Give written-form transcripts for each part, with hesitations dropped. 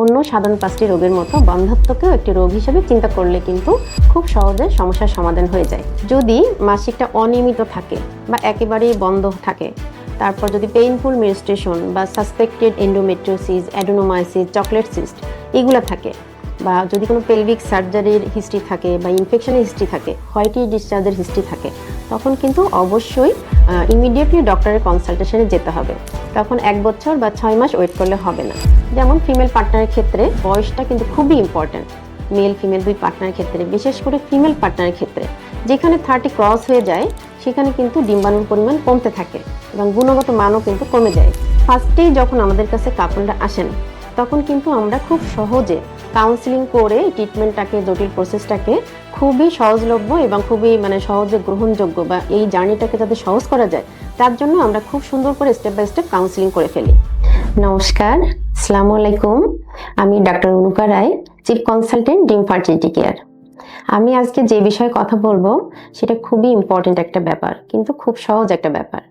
অন্য সাধারণ 5টি রোগের মতো বন্ধ্যাত্বকেও একটি রোগ হিসেবে চিন্তা করলে কিন্তু খুব সহজে সমস্যার সমাধান হয়ে যায়। যদি মাসিকটা অনিয়মিত থাকে বা একেবারেই বন্ধ থাকে, তারপর যদি পেইনফুল মেনস্ট্রুয়েশন বা সাসপেক্টেড এন্ডোমেট্রিওসিস, অ্যাডেনোমাইসিস, চকলেট সিস্ট এগুলো থাকে, বা যদি কোনো পেলভিক সার্জারির হিস্ট্রি থাকে বা ইনফেকশনের হিস্ট্রি থাকে, হোয়াইটি ডিসচার্জের হিস্ট্রি থাকে, তখন কিন্তু অবশ্যই ইমিডিয়েটলি ডক্টরের কনসালটেশনে যেতে হবে। তখন 1 বছর বা 6 মাস ওয়েট করলে হবে না। যেমন ফিমেল পার্টনারের ক্ষেত্রে বয়সটা কিন্তু খুবই ইম্পর্ট্যান্ট। মেল ফিমেল দুই পার্টনারের ক্ষেত্রে, বিশেষ করে ফিমেল পার্টনারের ক্ষেত্রে যেখানে 30 ক্রস হয়ে যায় সেখানে কিন্তু ডিম্বাণুর পরিমাণ কমতে থাকে এবং গুণগত মানও কিন্তু কমে যায়। ফার্স্টেই যখন আমাদের কাছে কাপলরা আসেন তখন কিন্তু আমরা খুব সহজে কাউন্সিলিং করে ট্রিটমেন্টটাকে, জটিল প্রসেসটাকে খুবই সহজলভ্য এবং খুবই সহজে গ্রহণযোগ্য বা এই জার্নিটাকে যাতে সহজ করা যায় তার জন্য আমরা খুব সুন্দর করে স্টেপ বাই স্টেপ কাউন্সিলিং করে ফেলি। নমস্কার, আসসালামু আলাইকুম। আমি ডক্টর অনুকা রায়, চিফ কনসালটেন্ট ডিম ফার্টিলিটি কেয়ার। আমি আজকে যে বিষয়ে কথা বলবো সেটা খুবই ইম্পর্টেন্ট একটা ব্যাপার, কিন্তু খুব সহজ একটা ব্যাপার।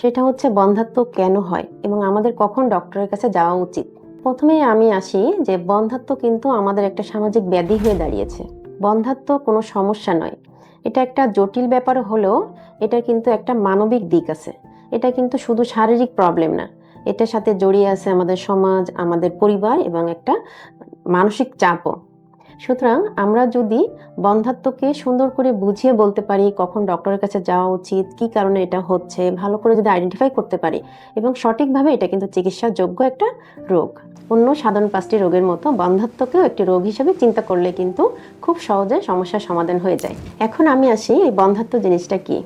সেটা হচ্ছে বন্ধ্যাত্ব কেন হয় এবং আমাদের কখন ডক্টরের কাছে যাওয়া উচিত। প্রথমেই আমি আসি যে বন্ধ্যাত্ব কিন্তু আমাদের একটা সামাজিক ব্যাধি হয়ে দাঁড়িয়েছে। বন্ধ্যাত্ব কোনো সমস্যা নয়, এটা একটা জটিল ব্যাপার হলেও এটা কিন্তু একটা মানবিক দিক আছে। এটা কিন্তু শুধু শারীরিক প্রবলেম না, এটার সাথে জড়িয়ে আছে আমাদের সমাজ, আমাদের পরিবার এবং একটা মানসিক চাপও। সুতরাং আমরা যদি বন্ধ্যাত্বকে সুন্দর করে বুঝিয়ে বলতে পারি কখন ডক্টরের কাছে যাওয়া উচিত, কি কারণে এটা হচ্ছে, ভালো করে যদি আইডেন্টিফাই করতে পারি এবং সঠিকভাবে, এটা কিন্তু চিকিৎসাযোগ্য একটা রোগ। অন্য সাধারণ 5টি রোগের মতো বন্ধ্যাত্বকেও একটি রোগ হিসেবে চিন্তা করলে কিন্তু খুব সহজে সমস্যার সমাধান হয়ে যায়। এখন আমি আসি এই বন্ধ্যাত্ব জিনিসটা কি।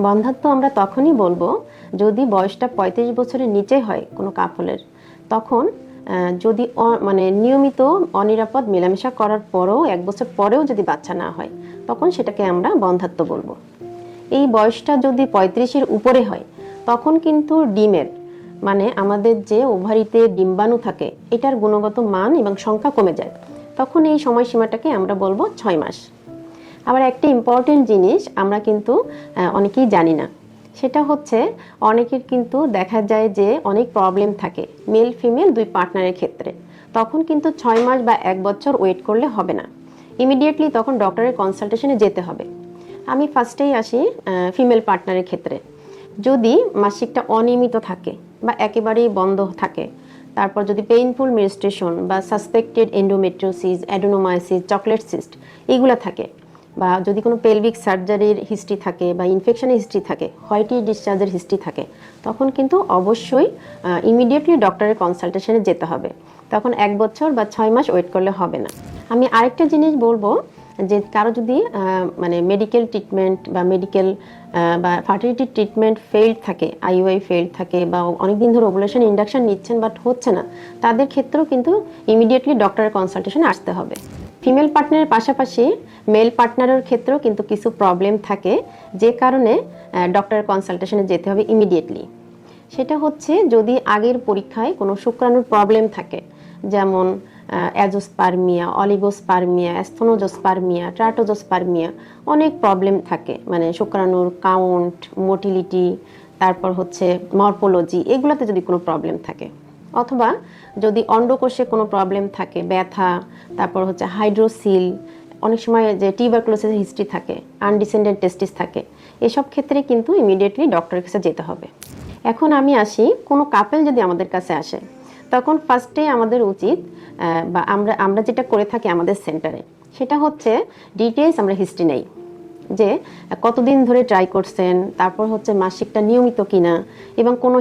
বন্ধ্যাত্ব আমরা তখনই বলবো যদি বয়সটা 35 বছরের নিচে হয় কোনো কাপলের। তখন যদি নিয়মিত অনিরাপদ মেলামেশা করার পরেও 1 বছর পরেও যদি বাচ্চা না হয় তখন সেটাকে আমরা বন্ধ্যাত্ব বলবো। এই বয়সটা যদি 35-এর উপরে হয় তখন কিন্তু ডিমের আমাদের যে ওভারিতে ডিম্বাণু থাকে এটার গুণগত মান এবং সংখ্যা কমে যায়। তখন এই সময়সীমাটাকে আমরা বলবো 6 মাস। আবার একটা ইম্পর্টেন্ট জিনিস আমরা কিন্তু অনেকেই জানি না, সেটা হচ্ছে অনেকের কিন্তু দেখা যায় যে অনেক প্রবলেম থাকে মেল ফিমেল দুই পার্টনারের ক্ষেত্রে। তখন কিন্তু 6 মাস বা 1 বছর ওয়েট করলে হবে না, ইমিডিয়েটলি তখন ডক্টরের কনসালটেশনে যেতে হবে। আমি ফার্স্টেই আসি ফিমেল পার্টনারের ক্ষেত্রে। যদি মাসিকটা অনিয়মিত থাকে বা একেবারেই বন্ধ থাকে, তারপর যদি পেইনফুল মেনস্ট্রুয়েশন বা সাসপেক্টেড এন্ডোমেট্রিওসিস, অ্যাডেনোমাইসিস, চকলেট সিস্ট এগুলো থাকে, বা যদি কোনো পেলভিক সার্জারির হিস্ট্রি থাকে বা ইনফেকশনের হিস্ট্রি থাকে, হোয়াইটি ডিসচার্জের হিস্ট্রি থাকে, তখন কিন্তু অবশ্যই ইমিডিয়েটলি ডক্টরের কনসালটেশনে যেতে হবে। তখন 1 বছর বা 6 মাস ওয়েট করলে হবে না। আমি আরেকটা জিনিস বলবো যে কারো যদি মেডিকেল ট্রিটমেন্ট বা ফার্টিলিটি ট্রিটমেন্ট ফেইল্ড থাকে, আইইউআই ফেইল্ড থাকে, বা অনেকদিন ধরে ওভুলেশন ইন্ডাকশন নিচ্ছেন বাট হচ্ছে না, তাদের ক্ষেত্রেও কিন্তু ইমিডিয়েটলি ডক্টরের কনসালটেশনে আসতে হবে। ফিমেল পার্টনারের পাশাপাশি মেল পার্টনারের ক্ষেত্রেও কিন্তু কিছু প্রবলেম থাকে যে কারণে ডক্টরের কনসালটেশনে যেতে হবে ইমিডিয়েটলি। সেটা হচ্ছে যদি আগের পরীক্ষায় কোনো শুক্রাণুর প্রবলেম থাকে, যেমন অ্যাজোস্পার্মিয়া, অলিগোস্পার্মিয়া, অ্যাস্থেনোজোস্পার্মিয়া, ট্রাটোজোস্পার্মিয়া, অনেক প্রবলেম থাকে, শুক্রাণুর কাউন্ট, মোটিলিটি, তারপর হচ্ছে মরফোলজি, এগুলোতে যদি কোনো প্রবলেম থাকে, অথবা যদি অন্ডকোষে কোনো প্রবলেম থাকে, ব্যথা, তারপর হচ্ছে হাইড্রোসিল, অনেক সময় যে টিউবারকুলোসিসের হিস্ট্রি থাকে, আনডিসেন্ডেড টেস্টিস থাকে, এসব ক্ষেত্রে কিন্তু ইমিডিয়েটলি ডক্টরের কাছে যেতে হবে। এখন আমি আসি, কোনো কাপল যদি আমাদের কাছে আসে তখন ফার্স্টে আমাদের উচিত বা আমরা যেটা করে থাকি আমাদের সেন্টারে, সেটা হচ্ছে ডিটেলস আমরা হিস্ট্রি নেই, যে কতদিন ধরে ট্রাই করছেন, তারপর হচ্ছে মাসিকটা নিয়মিত কিনা, এবং কোনো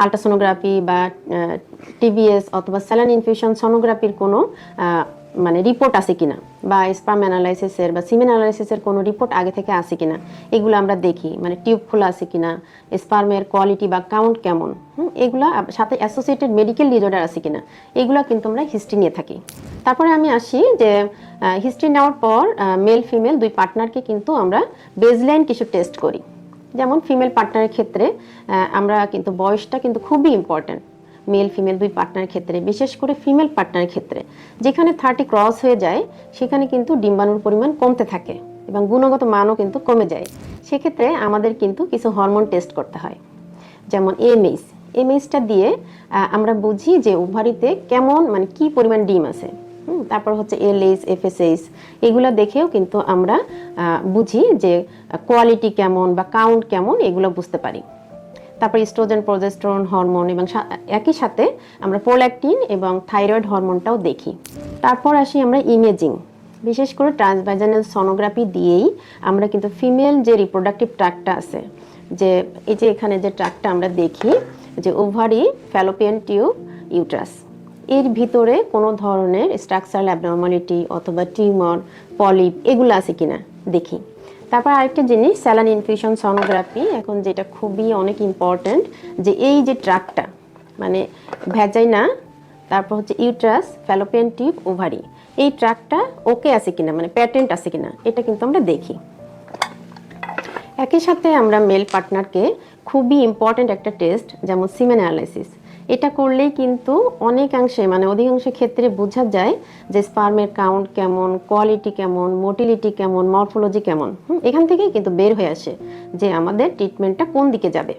আলট্রাসোনোগ্রাফি বা টিবিএস অথবা স্যালাইন ইনফিউশন সোনোগ্রাফির কোনো রিপোর্ট আছে কিনা, বা স্পার্ম অ্যানালাইসিসের বা সিমেন অ্যানালাইসিসের কোনো রিপোর্ট আগে থেকে আছে কিনা, এগুলো আমরা দেখি। টিউব খোলা আছে কিনা, স্পার্মের কোয়ালিটি বা কাউন্ট কেমন, এগুলা সাথে অ্যাসোসিয়েটেড মেডিকেল ডিসঅর্ডার আছে কিনা, এগুলো কিন্তু আমরা হিস্ট্রি নিয়ে থাকি। তারপরে আমি আসি যে হিস্ট্রি নেওয়ার পর মেল ফিমেল দুই পার্টনারকে কিন্তু আমরা বেজলাইন কিছু টেস্ট করি। যেমন ফিমেল পার্টনারের ক্ষেত্রে আমরা কিন্তু বয়সটা কিন্তু খুবই ইম্পর্ট্যান্ট। মেল ফিমেল দুই পার্টনারের ক্ষেত্রে, বিশেষ করে ফিমেল পার্টনারের ক্ষেত্রে যেখানে 30 ক্রস হয়ে যায় সেখানে কিন্তু ডিম্বাণুর পরিমাণ কমতে থাকে এবং গুণগত মানও কিন্তু কমে যায়। সেক্ষেত্রে আমাদের কিন্তু কিছু হরমোন টেস্ট করতে হয়, যেমন এএমএইচ। ইমেজটা দিয়ে আমরা বুঝি যে ওভারিতে কেমন মানে কি পরিমাণ ডিম আছে। তারপর হচ্ছে এলএইচ, এফএসএইচ এগুলো দেখেও কিন্তু আমরা বুঝি যে কোয়ালিটি কেমন বা কাউন্ট কেমন এগুলো বুঝতে পারি। তারপর ইস্ট্রোজেন, প্রজেস্টেরন হরমোন এবং একই সাথে আমরা প্রোল্যাকটিন এবং থাইরয়েড হরমোনটাও দেখি। তারপর আসি আমরা ইমেজিং, বিশেষ করে ট্রান্সভাজানাল সোনোগ্রাফি দিয়েই আমরা কিন্তু ফিমেল যে রিপ্রোডাক্টিভ ট্র্যাক্টটা আছে, যে এই যে এখানে যে ট্র্যাক্টটা আমরা দেখি যে ওভারি, ফ্যালোপিয়ান টিউব, ইউট্রাস, এর ভিতরে কোনো ধরনের স্ট্রাকচারাল অ্যাবনর্মালিটি অথবা টিউমার, পলিপ এগুলো আছে কিনা দেখি। তারপর আরেকটা জিনিস স্যালাইন ইনফিউশন সোনোগ্রাফি, এখন যেটা খুবই অনেক ইম্পর্ট্যান্ট, যে এই যে ট্র্যাক্টটা মানে ভ্যাজাইনা, তারপর হচ্ছে ইউট্রাস, ফ্যালোপিয়ান টিউব, ওভারি, এই ট্র্যাক্টটা ওকে আছে কিনা মানে প্যাটেন্ট আছে কিনা এটা কিন্তু আমরা দেখি। একই সাথে আমরা মেল পার্টনারকে খুবই ইম্পর্ট্যান্ট একটা টেস্ট যেমন সিমেন অ্যানালাইসিস, এটা করলেই কিন্তু অনেকাংশে মানে অধিকাংশ ক্ষেত্রে বোঝা যায় যে স্পার্মের কাউন্ট কেমন, কোয়ালিটি কেমন, মোটিলিটি কেমন, মরফোলজি কেমন। এখান থেকেই কিন্তু বের হয়ে আসে যে আমাদের ট্রিটমেন্টটা কোন দিকে যাবে।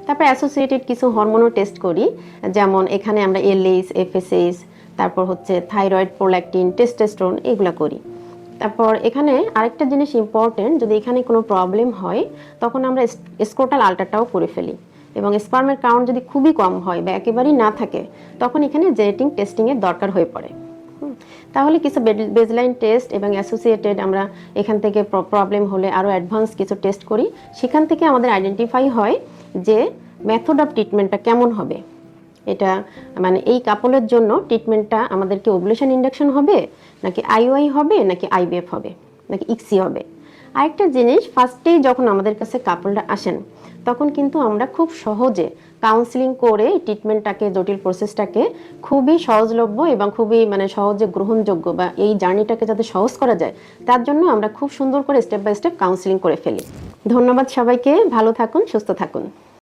তারপর অ্যাসোসিয়েটেড কিছু হরমোনও টেস্ট করি, যেমন এখানে আমরা এলএইচ, এফএসএইচ, তারপর হচ্ছে থাইরয়েড, প্রোল্যাকটিন, টেস্টোস্টেরন এগুলো করি। তারপর এখানে আরেকটা জিনিস ইম্পর্টেন্ট, যদি এখানে কোনো প্রবলেম হয় তখন আমরা স্ক্রোটাল আল্ট্রাটাও করে ফেলি, এবং স্পার্মের কাউন্ট যদি খুবই কম হয় বা একেবারেই না থাকে তখন এখানে জেনেটিক টেস্টিংয়ের দরকার হয়ে পড়ে। তাহলে কিছু বেজলাইন টেস্ট এবং অ্যাসোসিয়েটেড আমরা এখান থেকে প্রবলেম হলে আরও অ্যাডভান্স কিছু টেস্ট করি, সেখান থেকে আমাদের আইডেন্টিফাই হয় যে মেথড অফ ট্রিটমেন্টটা কেমন হবে। এটা মানে এই কাপলের জন্য ট্রিটমেন্টটা আমাদেরকে ওভুলেশন ইন্ডাকশন হবে, নাকি আইওআই হবে, নাকি আইভিএফ হবে, নাকি ইক্সি হবে। আরেকটা জিনিস, ফার্স্টেই যখন আমাদের কাছে কাপলটা আসেন তখন কিন্তু আমরা খুব সহজে কাউন্সিলিং করে ট্রিটমেন্টটাকে, জটিল প্রসেসটাকে খুবই সহজলভ্য এবং খুবই মানে সহজে গ্রহণযোগ্য বা এই জার্নিটাকে যাতে সহজ করা যায় তার জন্য আমরা খুব সুন্দর করে স্টেপ বাই স্টেপ কাউন্সিলিং করে ফেলি। ধন্যবাদ সবাইকে, ভালো থাকুন, সুস্থ থাকুন।